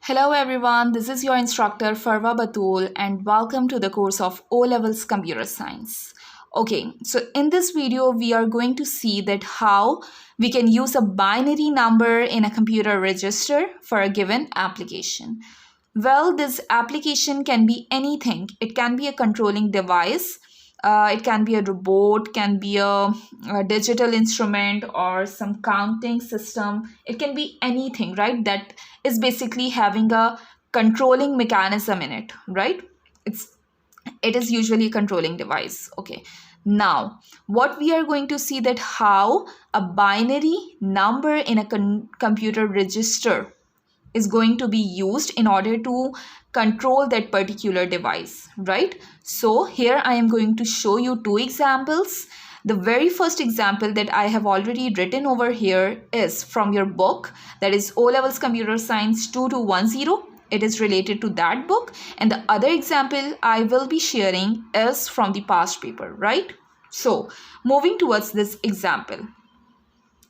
Hello everyone, this is your instructor Farwa Batool and welcome to the course of O-Levels Computer Science. Okay, so in this video we are going to see that how we can use a binary number in a computer register for a given application. Well, this application can be anything. It can be a controlling device, it can be a robot, can be a digital instrument or some counting system. It can be anything, right? That is basically having a controlling mechanism in it, right? It is usually a controlling device. Okay. Now, what we are going to see that how a binary number in a computer register is going to be used in order to control that particular device, right? So here I am going to show you two examples. The very first example that I have already written over here is from your book, that is O-Levels Computer Science 2210. It is related to that book, and the other example I will be sharing is from the past paper, right? So moving towards this example,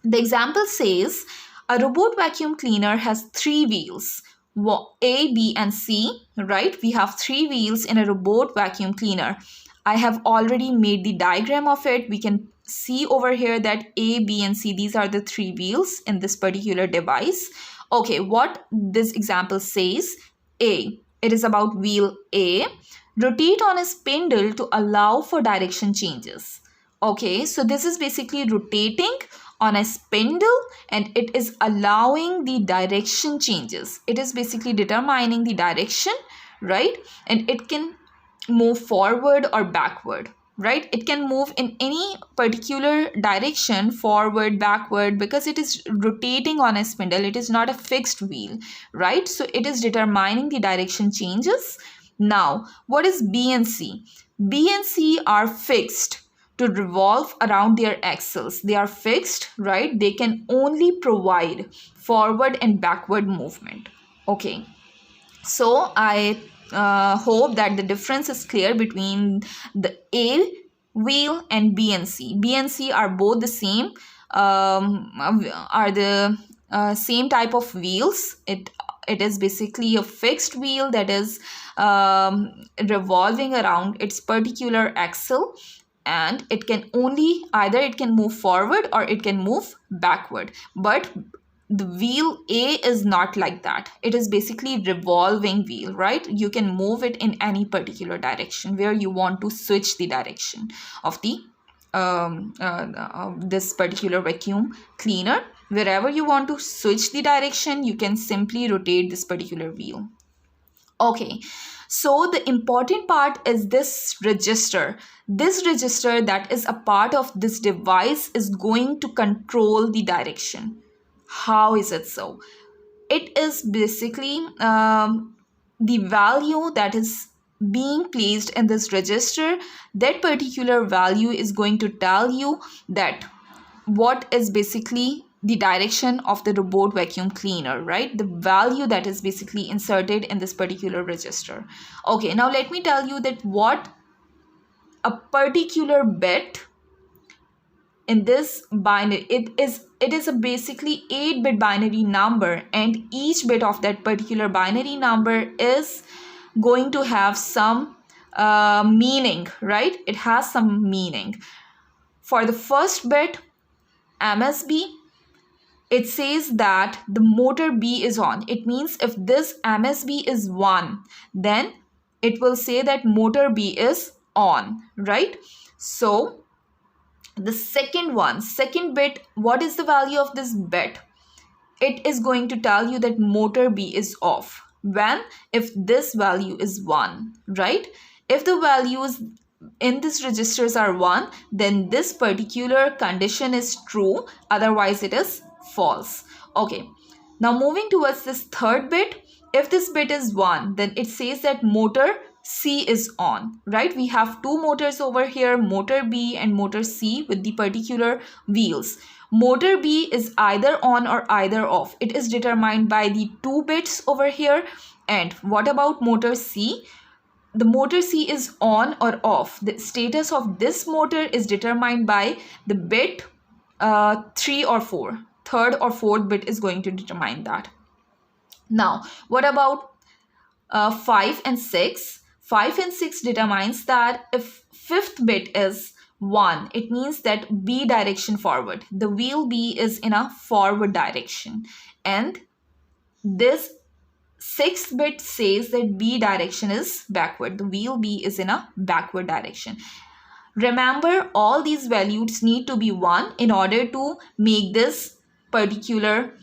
the example says a robot vacuum cleaner has three wheels, A, B, and C, right? We have three wheels in a robot vacuum cleaner. I have already made the diagram of it. We can see over here that A, B, and C, these are the three wheels in this particular device. Okay, what this example says, A, it is about wheel A, rotate on a spindle to allow for direction changes. Okay, so this is basically rotating on a spindle and it is allowing the direction changes. It is basically determining the direction, right? And it can move forward or backward, right? It can move in any particular direction, forward, backward, because it is rotating on a spindle. It is not a fixed wheel, right? So it is determining the direction changes. Now, what is B and C? B and C are fixed to revolve around their axles. They are fixed, right? They can only provide forward and backward movement. Okay, so I hope that the difference is clear between the A wheel and B and C. B and C are both the same, are the same type of wheels. It is basically a fixed wheel that is revolving around its particular axle, and it can only either it can move forward or it can move backward. But the wheel A is not like that. It is basically revolving wheel, right? You can move it in any particular direction where you want to switch the direction of the this particular vacuum cleaner. Wherever you want to switch the direction, you can simply rotate this particular wheel. Okay, so the important part is this register. This register that is a part of this device is going to control the direction. How is it so? It is basically the value that is being placed in this register. That particular value is going to tell you that what is basically the direction of the robot vacuum cleaner, right? The value that is basically inserted in this particular register. Okay, now let me tell you that what a particular bit in this binary, it is a basically 8-bit binary number, and each bit of that particular binary number is going to have some meaning, right? It has some meaning. For the first bit, MSB, it says that the motor B is on. It means if this MSB is 1, then it will say that motor B is on, right? So the second bit, what is the value of this bit? It is going to tell you that motor B is off. When? If this value is 1, right? If the values in this registers are 1, then this particular condition is true, otherwise it is false. Okay, now moving towards this third bit, if this bit is 1, then it says that motor C is on, right? We have two motors over here, motor B and motor C with the particular wheels. Motor B is either on or either off. It is determined by the two bits over here. And what about motor C? The motor C is on or off. The status of this motor is determined by the bit 3 or 4. Third or fourth bit is going to determine that. Now, what about 5 and 6? 5 and 6 determines that if fifth bit is 1, it means that B direction forward. The wheel B is in a forward direction. And this sixth bit says that B direction is backward. The wheel B is in a backward direction. Remember, all these values need to be 1 in order to make this particular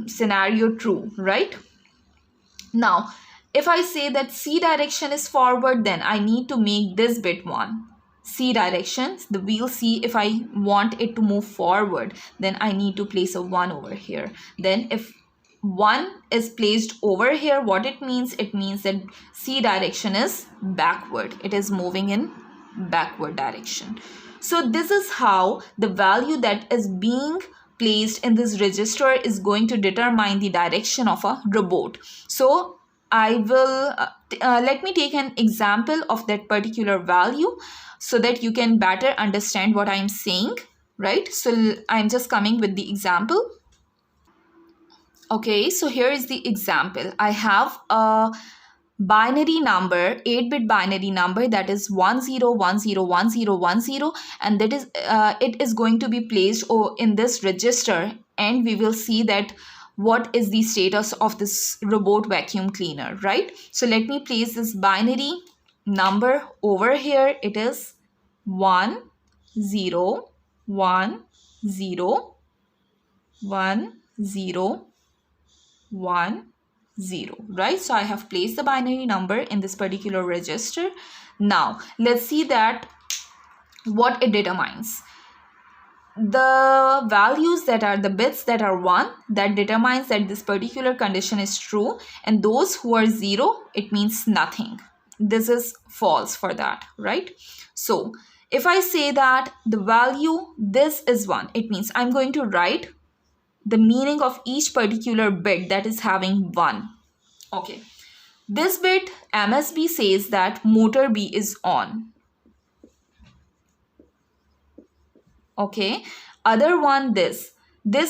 scenario true, right? Now, if I say that C direction is forward, then I need to make this bit 1. C direction, the wheel C, if I want it to move forward, then I need to place a 1 over here. Then if 1 is placed over here, what it means? It means that C direction is backward. It is moving in backward direction. So this is how the value that is being placed in this register is going to determine the direction of a robot. So I will let me take an example of that particular value so that you can better understand what I am saying, right? So I'm just coming with the example. Okay, so here is the example. I have a binary number, 8-bit binary number, that is 10101010, and that is it is going to be placed in this register, and we will see that what is the status of this robot vacuum cleaner, right? So let me place this binary number over here. It is 101010, right? So I have placed the binary number in this particular register. Now let's see that what it determines. The values that are the bits that are 1, that determines that this particular condition is true, and those who are 0, it means nothing. This is false for that, right? So if I say that the value this is 1, it means I'm going to write the meaning of each particular bit that is having 1. Okay, this bit MSB says that motor B is on. Okay, other one, this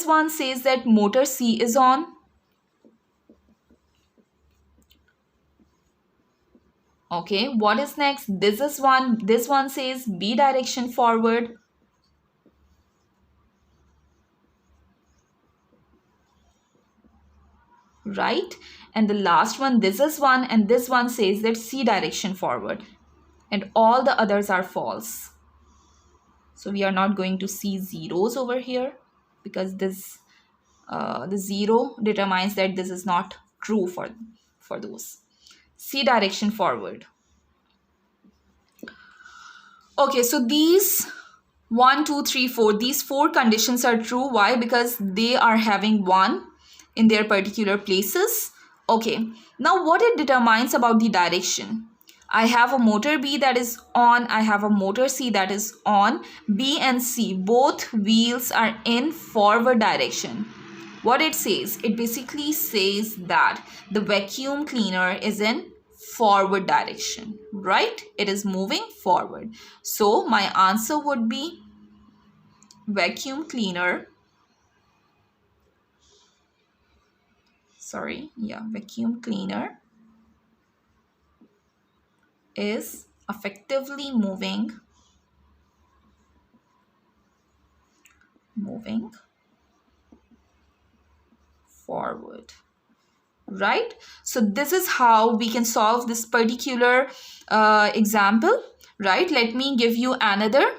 one says that motor C is on. Okay, what is next? This one says B direction forward. Right, and the last one, this is 1, and this one says that C direction forward, and all the others are false. So we are not going to see zeros over here, because this the 0 determines that this is not true for those. C direction forward. Okay, so these 1, 2, 3, 4, these 4 conditions are true. Why? Because they are having 1 in their particular places. Okay, now what it determines about the direction? I have a motor B that is on, I have a motor C that is on. B and C, both wheels are in forward direction. What it says? It basically says that the vacuum cleaner is in forward direction, right? It is moving forward. So my answer would be vacuum cleaner. Vacuum cleaner is effectively moving forward, right? So this is how we can solve this particular example, right? Let me give you another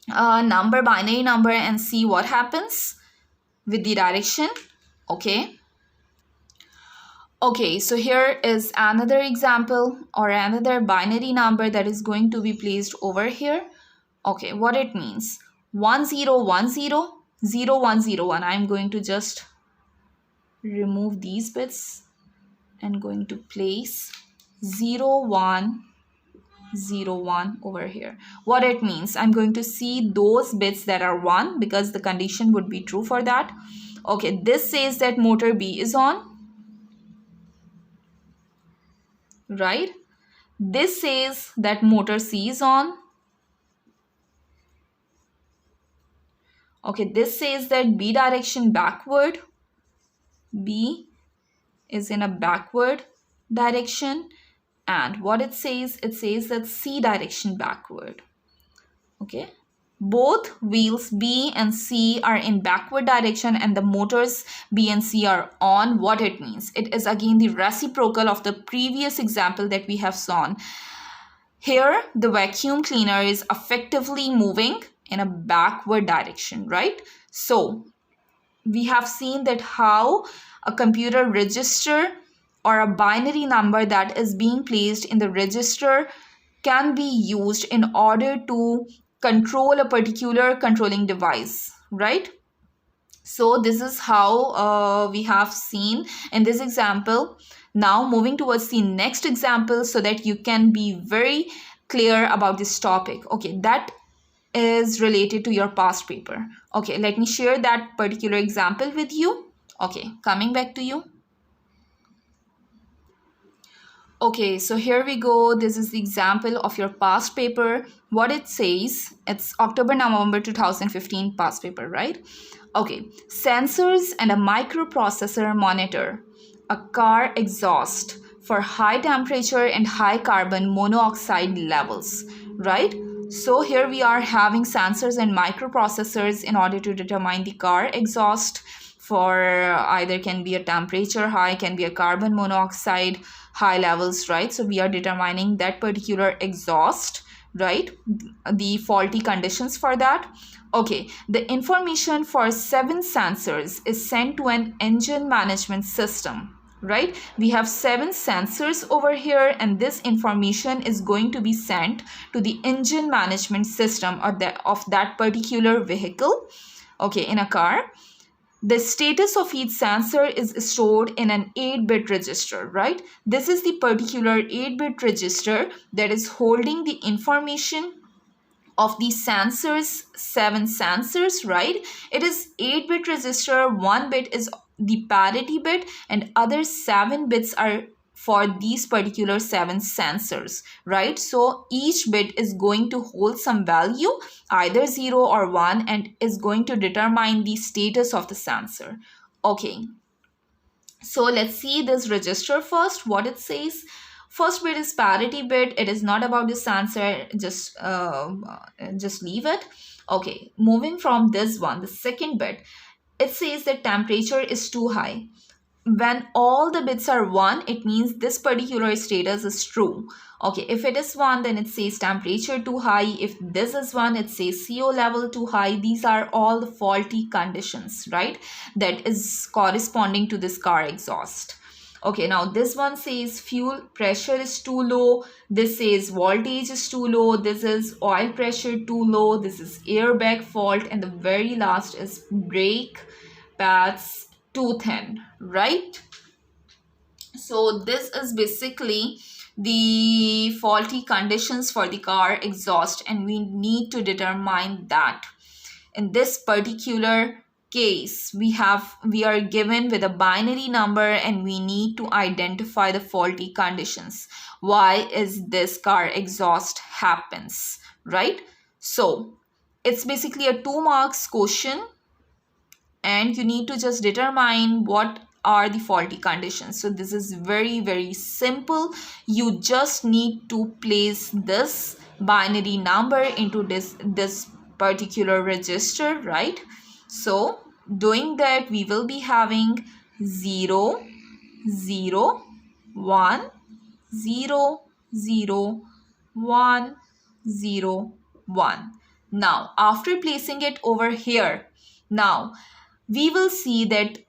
binary number, and see what happens with the direction. Okay, so here is another example, or another binary number that is going to be placed over here. Okay, what it means? 10100101. I'm going to just remove these bits and going to place 0101 over here. What it means? I'm going to see those bits that are 1, because the condition would be true for that. Okay, this says that motor B is on, right? This says that motor C is on. Okay, this says that B direction backward. B is in a backward direction, and what it says that C direction backward. Okay, both wheels B and C are in backward direction and the motors B and C are on. What it means, it is again the reciprocal of the previous example that we have seen. Here the vacuum cleaner is effectively moving in a backward direction, right? So we have seen that how a computer register or a binary number that is being placed in the register can be used in order to control a particular controlling device, right? So this is how we have seen in this example. Now moving towards the next example so that you can be very clear about this topic. Okay, that is related to your past paper. Okay, let me share that particular example with you. Okay, coming back to you. Okay, so here we go. This is the example of your past paper. What it says, it's October-November 2015 past paper, right? Okay, sensors and a microprocessor monitor a car exhaust for high temperature and high carbon monoxide levels, right? So here we are having sensors and microprocessors in order to determine the car exhaust for either can be a temperature high, can be a carbon monoxide high levels, right? So we are determining that particular exhaust, right? The faulty conditions for that. Okay, the information for 7 sensors is sent to an engine management system, right? We have 7 sensors over here and this information is going to be sent to the engine management system of that particular vehicle, okay, in a car. The status of each sensor is stored in an 8-bit register, right? This is the particular 8-bit register that is holding the information of the sensors, 7 sensors, right? It is 8-bit register, 1 bit is the parity bit and other 7 bits are for these particular 7 sensors, right? So each bit is going to hold some value, either 0 or 1, and is going to determine the status of the sensor. Okay, so let's see this register first, what it says. First bit is parity bit. It is not about the sensor, just leave it. Okay, moving from this one, the second bit, it says that temperature is too high. When all the bits are 1, it means this particular status is true. Okay, if it is 1, then it says temperature too high. If this is 1, it says CO level too high. These are all the faulty conditions, right? That is corresponding to this car exhaust. Okay, now this one says fuel pressure is too low. This says voltage is too low. This is oil pressure too low. This is airbag fault. And the very last is brake pads too thin, right? So this is basically the faulty conditions for the car exhaust and we need to determine that. In this particular case, we are given with a binary number and we need to identify the faulty conditions. Why is this car exhaust happens, right? So it's basically a 2 marks question and you need to just determine what are the faulty conditions. So this is very simple. You just need to place this binary number into this particular register, right? So doing that, we will be having 0 0 1 0 0 1 0 1. Now after placing it over here, now we will see that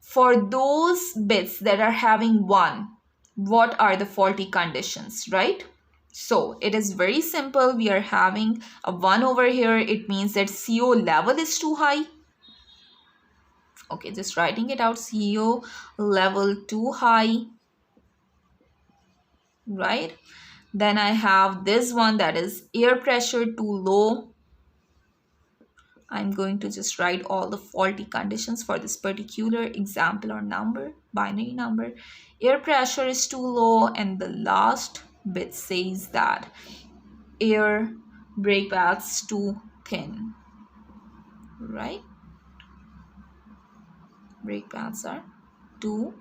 for those bits that are having 1, what are the faulty conditions, right? So it is very simple. We are having a 1 over here. It means that CO level is too high. Okay, just writing it out, CO level too high, right? Then I have this one, that is air pressure too low. I'm going to just write all the faulty conditions for this particular example or number, binary number. Air pressure is too low and the last bit says that air brake pads too thin, right? Brake pads are too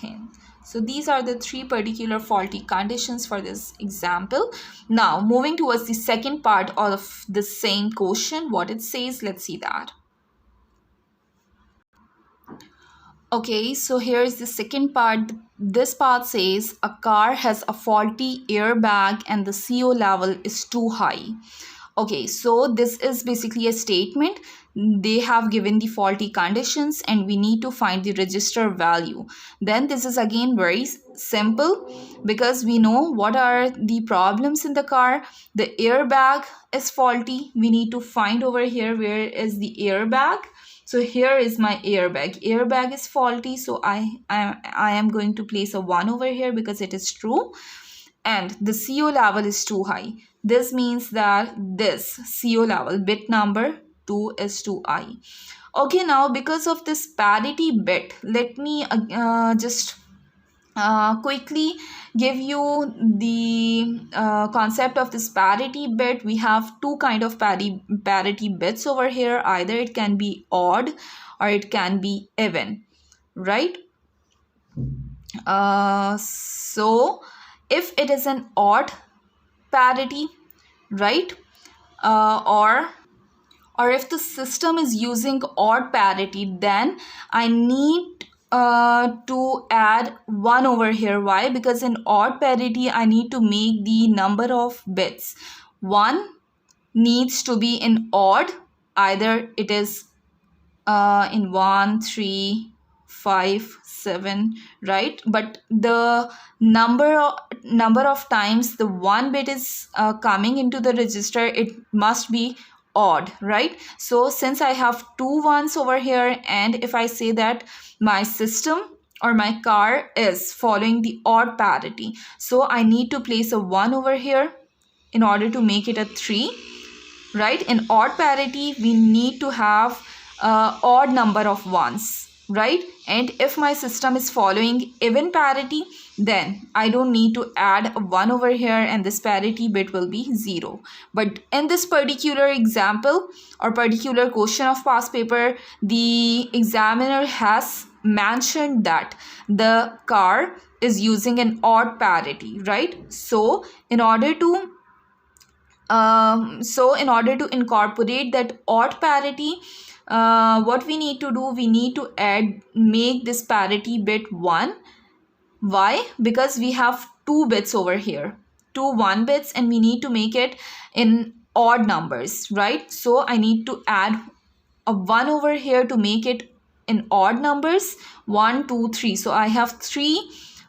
thin. So these are the three particular faulty conditions for this example. Now moving towards the second part of the same question, what it says, let's see that. Okay, so here's the second part. This part says a car has a faulty airbag and the CO level is too high. Okay, so this is basically a statement. They have given the faulty conditions and we need to find the register value. Then this is again very simple because we know what are the problems in the car. The airbag is faulty. We need to find over here where is the airbag. So here is my airbag. Airbag is faulty, so I am going to place a 1 over here because it is true. And the CO level is too high. This means that this CO level, bit number 2, is too high. Okay, now because of this parity bit, let me just quickly give you the concept of this parity bit. We have two kind of parity bits over here. Either it can be odd or it can be even, right? So if it is an odd parity, right, or if the system is using odd parity, then I need to add 1 over here. Why? Because in odd parity I need to make the number of bits 1 needs to be in odd. Either it is in 1, 3, 5, 7, right? But the number of times the 1 bit is coming into the register, it must be odd, right? So since I have 2 ones over here, and if I say that my system or my car is following the odd parity, so I need to place a 1 over here in order to make it a 3, right? In odd parity we need to have odd number of ones, right? And if my system is following even parity, then I don't need to add a 1 over here and this parity bit will be 0. But in this particular example or particular question of past paper, the examiner has mentioned that the car is using an odd parity, right? So in order to incorporate that odd parity, what we need to do, we need to make this parity bit 1. Why? Because we have 2 bits over here, 2 1 bits, and we need to make it in odd numbers, right? So I need to add a 1 over here to make it in odd numbers, 1 2 3. So I have 3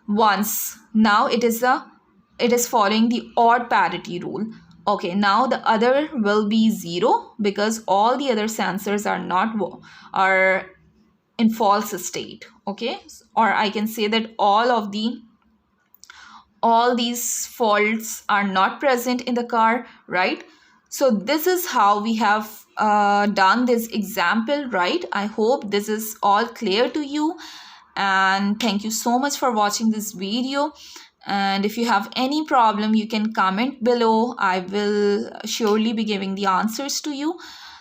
ones. Now it is following the odd parity rule. Okay, now the other will be 0 because all the other sensors are in false state. Okay, or I can say that all these faults are not present in the car, right? So this is how we have done this example, right? I hope this is all clear to you, and thank you so much for watching this video. And if you have any problem, you can comment below. I will surely be giving the answers to you.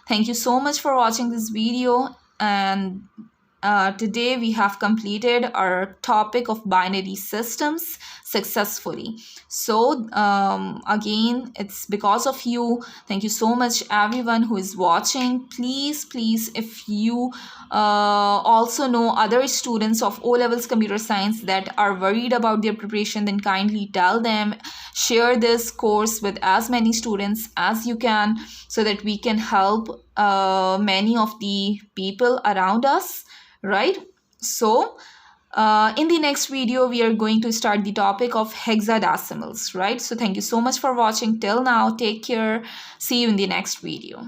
Thank you so much for watching this video. And today we have completed our topic of binary systems successfully. So again, it's because of you. Thank you so much everyone who is watching. Please, if you also know other students of O-levels computer science that are worried about their preparation, then kindly tell them, share this course with as many students as you can so that we can help many of the people around us, right? So in the next video we are going to start the topic of hexadecimals, right? So thank you so much for watching till now. Take care. See you in the next video.